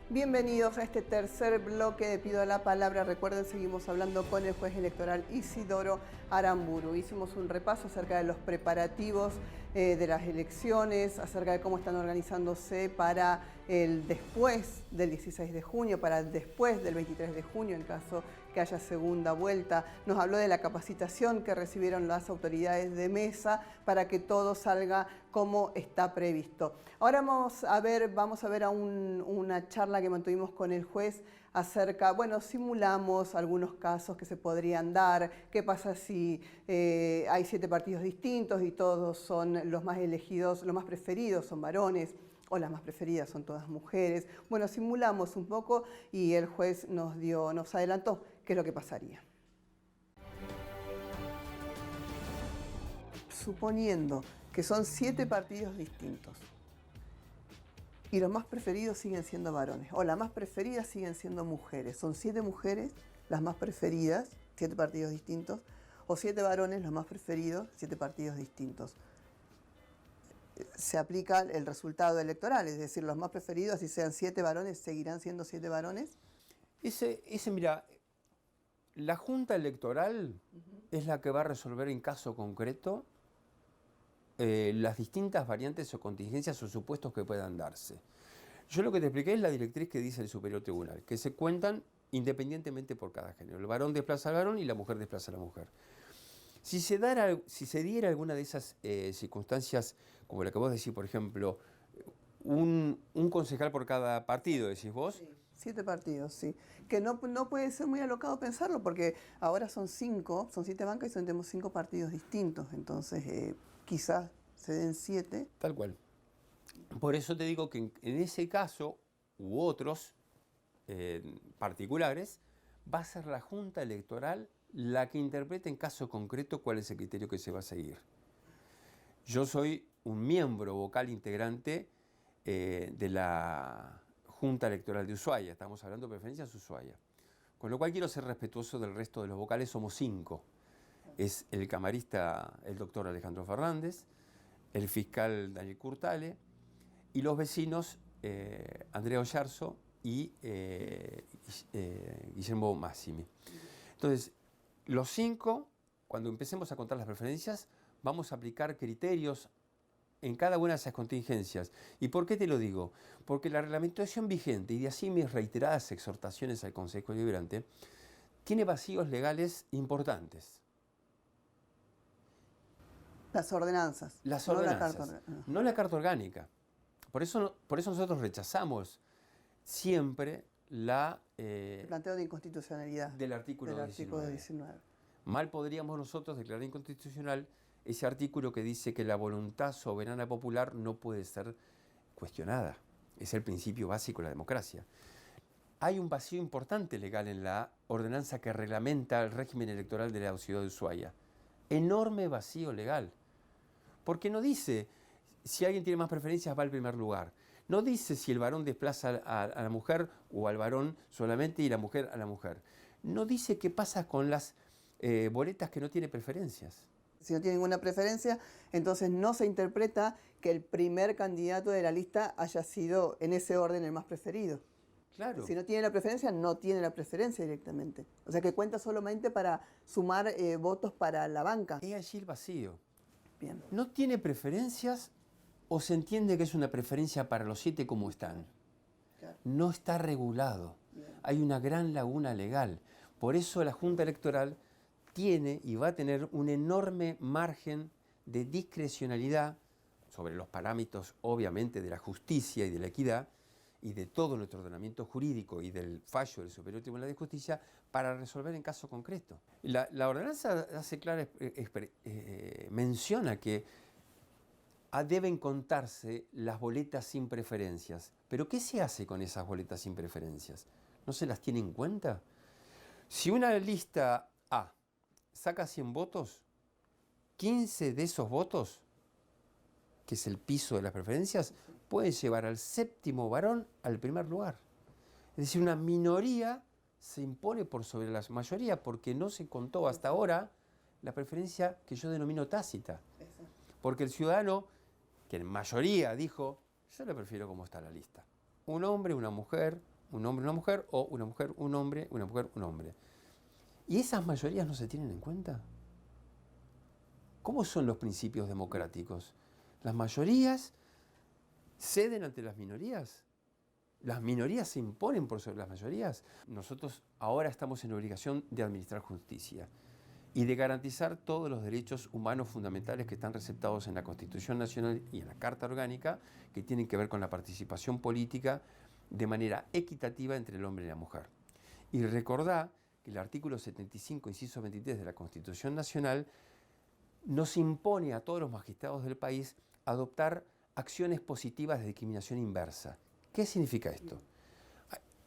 Bienvenidos a este tercer bloque de Pido la Palabra. Recuerden, seguimos hablando con el juez electoral Isidoro Aramburu. Hicimos un repaso acerca de los preparativos de las elecciones, acerca de cómo están organizándose para el después del 16 de junio, para el después del 23 de junio, en caso que haya segunda vuelta. Nos habló de la capacitación que recibieron las autoridades de mesa para que todo salga como está previsto. Ahora vamos a ver una charla que mantuvimos con el juez acerca, bueno, simulamos algunos casos que se podrían dar, qué pasa si hay 7 partidos distintos y todos son los más elegidos, los más preferidos son varones, o las más preferidas son todas mujeres. Bueno, simulamos un poco y el juez nos adelantó qué es lo que pasaría. Suponiendo que son 7 partidos distintos y los más preferidos siguen siendo varones, o las más preferidas siguen siendo mujeres. Son 7 mujeres las más preferidas, 7 partidos distintos, o 7 varones los más preferidos, 7 partidos distintos. Se aplica el resultado electoral, es decir, los más preferidos, así sean 7 varones, seguirán siendo 7 varones. Mira, la Junta Electoral es la que va a resolver en caso concreto las distintas variantes o contingencias o supuestos que puedan darse. Yo lo que te expliqué es la directriz que dice el Superior Tribunal, que se cuentan independientemente por cada género. El varón desplaza al varón y la mujer desplaza a la mujer. Si se diera alguna de esas circunstancias, como la que vos decís, por ejemplo, un concejal por cada partido, decís vos. Sí, 7 partidos, sí. Que no puede ser muy alocado pensarlo, porque ahora son 5, son 7 bancas y tenemos 5 partidos distintos, entonces quizás se den 7. Tal cual. Por eso te digo que en ese caso, u otros particulares, va a ser la Junta Electoral la que interprete en caso concreto cuál es el criterio que se va a seguir. Yo soy un miembro vocal integrante de la Junta Electoral de Ushuaia, estamos hablando de preferencias Ushuaia. Con lo cual quiero ser respetuoso del resto de los vocales, somos 5. Es el camarista, el doctor Alejandro Fernández, el fiscal Daniel Curtale y los vecinos Andrea Ollarzo y Guillermo Massimi. Entonces, los 5, cuando empecemos a contar las preferencias, vamos a aplicar criterios en cada una de esas contingencias. ¿Y por qué te lo digo? Porque la reglamentación vigente, y de así mis reiteradas exhortaciones al Consejo Deliberante, tiene vacíos legales importantes. Las ordenanzas. Las ordenanzas, no la carta orgánica. Por eso nosotros rechazamos siempre el planteo de inconstitucionalidad del artículo 19. Mal podríamos nosotros declarar inconstitucional ese artículo que dice que la voluntad soberana popular no puede ser cuestionada. Es el principio básico de la democracia. Hay un vacío importante legal en la ordenanza que reglamenta el régimen electoral de la ciudad de Ushuaia. Enorme vacío legal. Porque no dice si alguien tiene más preferencias va al primer lugar. No dice si el varón desplaza a la mujer o al varón solamente y la mujer a la mujer. No dice qué pasa con las boletas que no tienen preferencias. Si no tiene ninguna preferencia, entonces no se interpreta que el primer candidato de la lista haya sido en ese orden el más preferido. Claro. Si no tiene la preferencia, no tiene la preferencia directamente. O sea que cuenta solamente para sumar votos para la banca. Es allí el vacío. Bien. No tiene preferencias o se entiende que es una preferencia para los 7 como están. Claro. No está regulado. Bien. Hay una gran laguna legal. Por eso la Junta Electoral tiene y va a tener un enorme margen de discrecionalidad sobre los parámetros, obviamente, de la justicia y de la equidad y de todo nuestro ordenamiento jurídico y del fallo del Superior Tribunal de Justicia para resolver en caso concreto. La ordenanza hace clara, menciona que deben contarse las boletas sin preferencias. ¿Pero qué se hace con esas boletas sin preferencias? ¿No se las tiene en cuenta? Si una lista A saca 100 votos, 15 de esos votos, que es el piso de las preferencias, pueden llevar al 7º varón al primer lugar. Es decir, una minoría se impone por sobre la mayoría porque no se contó hasta ahora la preferencia que yo denomino tácita. Porque el ciudadano, que en mayoría dijo, yo le prefiero como está la lista. Un hombre, una mujer, una mujer, o una mujer, un hombre, una mujer, un hombre. ¿Y esas mayorías no se tienen en cuenta? ¿Cómo son los principios democráticos? ¿Las mayorías ceden ante las minorías? ¿Las minorías se imponen por sobre las mayorías? Nosotros ahora estamos en obligación de administrar justicia y de garantizar todos los derechos humanos fundamentales que están receptados en la Constitución Nacional y en la Carta Orgánica, que tienen que ver con la participación política de manera equitativa entre el hombre y la mujer. Y recordá que el artículo 75, inciso 23 de la Constitución Nacional nos impone a todos los magistrados del país adoptar acciones positivas de discriminación inversa. ¿Qué significa esto?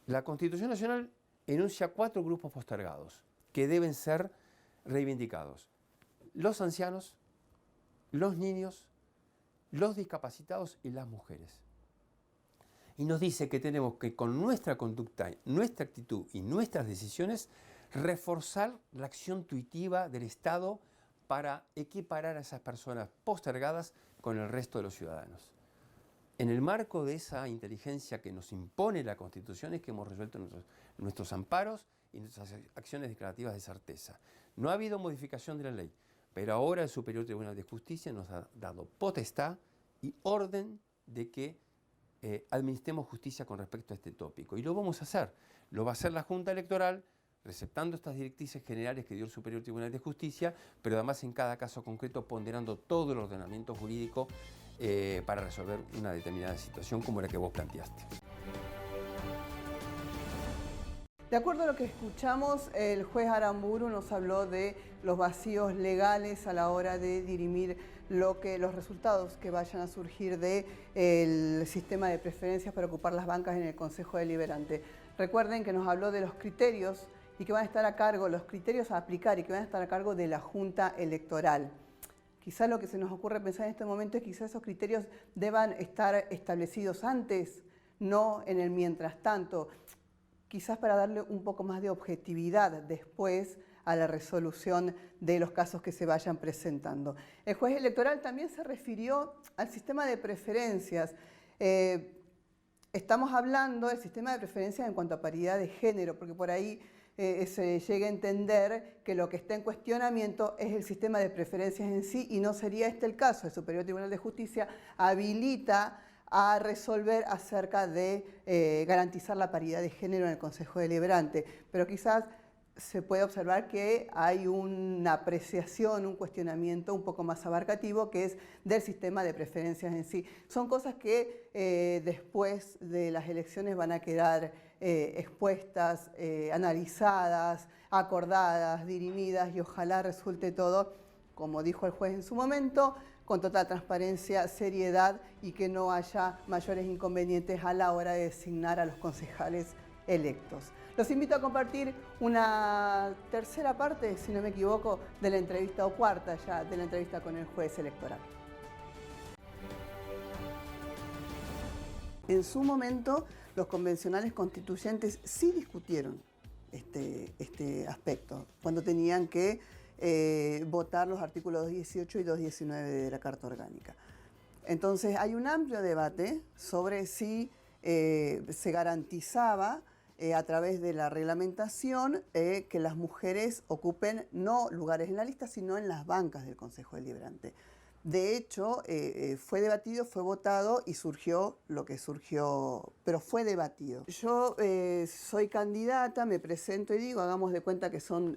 La Constitución Nacional enuncia 4 grupos postergados que deben ser reivindicados: los ancianos, los niños, los discapacitados y las mujeres. Y nos dice que tenemos que, con nuestra conducta, nuestra actitud y nuestras decisiones, reforzar la acción tuitiva del Estado para equiparar a esas personas postergadas con el resto de los ciudadanos. En el marco de esa inteligencia que nos impone la Constitución es que hemos resuelto nuestros amparos y nuestras acciones declarativas de certeza. No ha habido modificación de la ley, pero ahora el Superior Tribunal de Justicia nos ha dado potestad y orden de que administremos justicia con respecto a este tópico. Y lo vamos a hacer. Lo va a hacer la Junta Electoral, receptando estas directrices generales que dio el Superior Tribunal de Justicia, pero además en cada caso concreto ponderando todo el ordenamiento jurídico para resolver una determinada situación como la que vos planteaste. De acuerdo a lo que escuchamos, el juez Aramburu nos habló de los vacíos legales a la hora de dirimir los resultados que vayan a surgir del sistema de preferencias para ocupar las bancas en el Consejo Deliberante. Recuerden que nos habló de los criterios y que van a estar a cargo, los criterios a aplicar y que van a estar a cargo de la Junta Electoral. Quizás lo que se nos ocurre pensar en este momento es que quizás esos criterios deban estar establecidos antes, no en el mientras tanto. Quizás para darle un poco más de objetividad después a la resolución de los casos que se vayan presentando. El juez electoral también se refirió al sistema de preferencias. Estamos hablando del sistema de preferencias en cuanto a paridad de género, porque por ahí se llega a entender que lo que está en cuestionamiento es el sistema de preferencias en sí y no sería este el caso. El Superior Tribunal de Justicia habilita a resolver acerca de garantizar la paridad de género en el Consejo Deliberante, pero quizás se puede observar que hay una apreciación, un cuestionamiento un poco más abarcativo que es del sistema de preferencias en sí. Son cosas que después de las elecciones van a quedar expuestas, analizadas, acordadas, dirimidas y ojalá resulte todo, como dijo el juez en su momento, con total transparencia, seriedad y que no haya mayores inconvenientes a la hora de designar a los concejales electos. Los invito a compartir una tercera parte, si no me equivoco, de la entrevista, o cuarta ya, de la entrevista con el juez electoral. En su momento, los convencionales constituyentes sí discutieron este aspecto, cuando tenían que votar los artículos 218 y 219 de la Carta Orgánica. Entonces hay un amplio debate sobre si se garantizaba a través de la reglamentación que las mujeres ocupen no lugares en la lista, sino en las bancas del Consejo Deliberante. De hecho, fue debatido, fue votado y surgió lo que surgió, pero fue debatido. Yo soy candidata, me presento y digo, hagamos de cuenta que son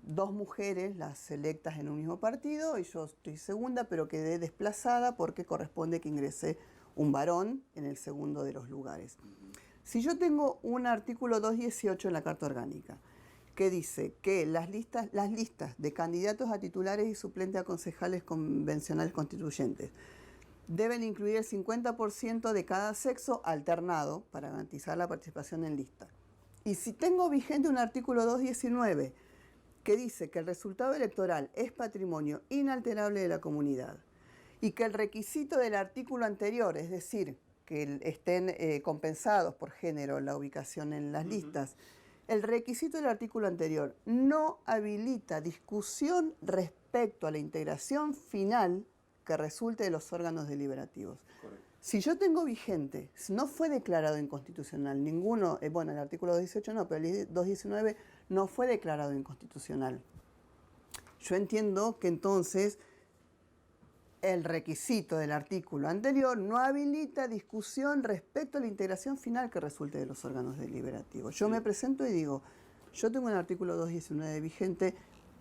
2 mujeres las electas en un mismo partido y yo estoy segunda, pero quedé desplazada porque corresponde que ingrese un varón en el segundo de los lugares. Si yo tengo un artículo 218 en la Carta Orgánica, que dice que las listas de candidatos a titulares y suplentes a concejales convencionales constituyentes deben incluir el 50% de cada sexo alternado para garantizar la participación en lista. Y si tengo vigente un artículo 219 que dice que el resultado electoral es patrimonio inalterable de la comunidad y que el requisito del artículo anterior, es decir, que estén compensados por género la ubicación en las listas, el requisito del artículo anterior no habilita discusión respecto a la integración final que resulte de los órganos deliberativos. Correcto. Si yo tengo vigente, no fue declarado inconstitucional, ninguno, bueno, el artículo 218 no, pero el 219 no fue declarado inconstitucional. Yo entiendo que entonces el requisito del artículo anterior no habilita discusión respecto a la integración final que resulte de los órganos deliberativos. Yo me presento y digo, yo tengo un artículo 219 vigente,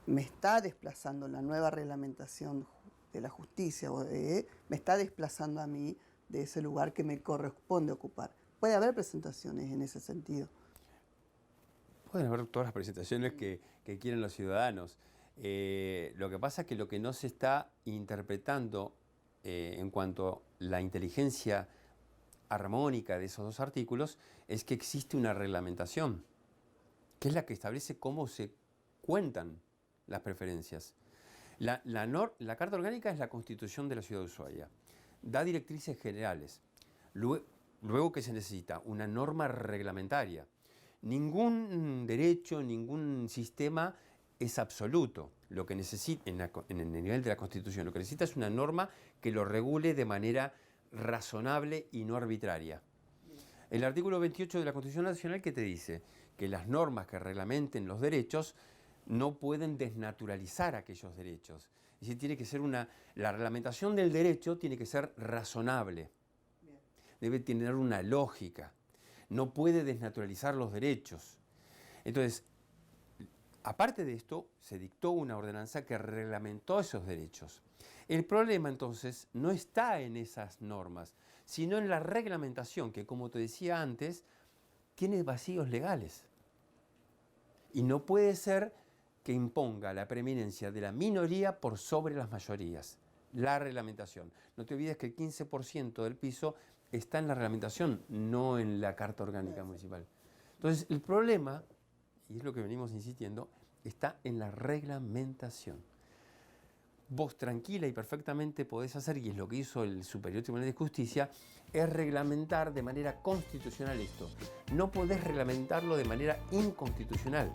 me está desplazando la nueva reglamentación de la justicia, me está desplazando a mí de ese lugar que me corresponde ocupar. Puede haber presentaciones en ese sentido. Pueden haber todas las presentaciones que quieren los ciudadanos. Lo que pasa es que lo que no se está interpretando en cuanto a la inteligencia armónica de esos dos artículos es que existe una reglamentación, que es la que establece cómo se cuentan las preferencias. La Carta Orgánica es la Constitución de la Ciudad de Ushuaia. Da directrices generales. Luego que se necesita una norma reglamentaria. Ningún derecho, ningún sistema es absoluto. Lo que necesita, en el nivel de la Constitución, lo que necesita es una norma que lo regule de manera razonable y no arbitraria. El artículo 28 de la Constitución Nacional, ¿qué te dice? Que las normas que reglamenten los derechos no pueden desnaturalizar aquellos derechos. Es decir, tiene que ser la reglamentación del derecho tiene que ser razonable. Debe tener una lógica. No puede desnaturalizar los derechos. Entonces, aparte de esto, se dictó una ordenanza que reglamentó esos derechos. El problema, entonces, no está en esas normas, sino en la reglamentación que, como te decía antes, tiene vacíos legales. Y no puede ser que imponga la preeminencia de la minoría por sobre las mayorías. La reglamentación. No te olvides que el 15% del piso está en la reglamentación, no en la Carta Orgánica Municipal. Entonces, el problema, y es lo que venimos insistiendo, está en la reglamentación. Vos tranquila y perfectamente podés hacer, y es lo que hizo el Superior Tribunal de Justicia, es reglamentar de manera constitucional esto. No podés reglamentarlo de manera inconstitucional.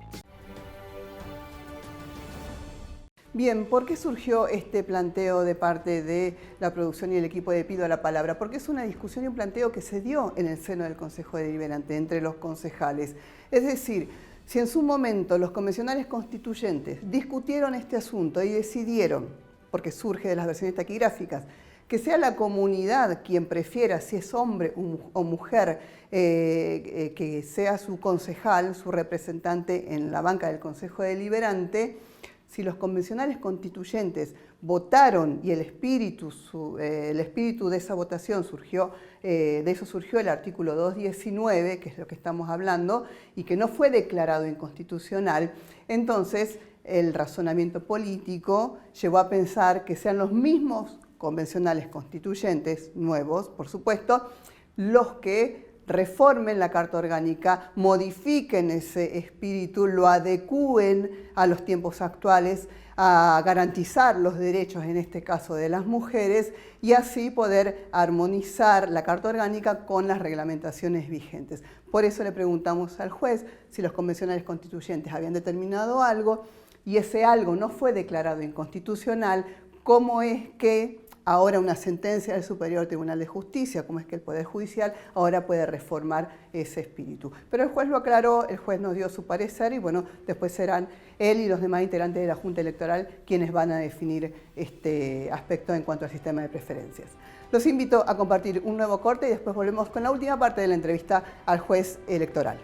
Bien, ¿por qué surgió este planteo de parte de la producción y el equipo de Pido la Palabra? Porque es una discusión y un planteo que se dio en el seno del Consejo Deliberante, entre los concejales. Es decir, si en su momento los convencionales constituyentes discutieron este asunto y decidieron, porque surge de las versiones taquigráficas, que sea la comunidad quien prefiera, si es hombre o mujer, que sea su concejal, su representante en la banca del Consejo Deliberante, si los convencionales constituyentes votaron y el espíritu de esa votación surgió, de eso surgió el artículo 219, que es lo que estamos hablando, y que no fue declarado inconstitucional, entonces el razonamiento político llevó a pensar que sean los mismos convencionales constituyentes, nuevos por supuesto, los que reformen la Carta Orgánica, modifiquen ese espíritu, lo adecúen a los tiempos actuales, a garantizar los derechos, en este caso de las mujeres, y así poder armonizar la Carta Orgánica con las reglamentaciones vigentes. Por eso le preguntamos al juez si los convencionales constituyentes habían determinado algo y ese algo no fue declarado inconstitucional, ¿cómo es que ahora una sentencia del Superior Tribunal de Justicia, como es que el Poder Judicial ahora puede reformar ese espíritu? Pero el juez lo aclaró, el juez nos dio su parecer y bueno, después serán él y los demás integrantes de la Junta Electoral quienes van a definir este aspecto en cuanto al sistema de preferencias. Los invito a compartir un nuevo corte y después volvemos con la última parte de la entrevista al juez electoral.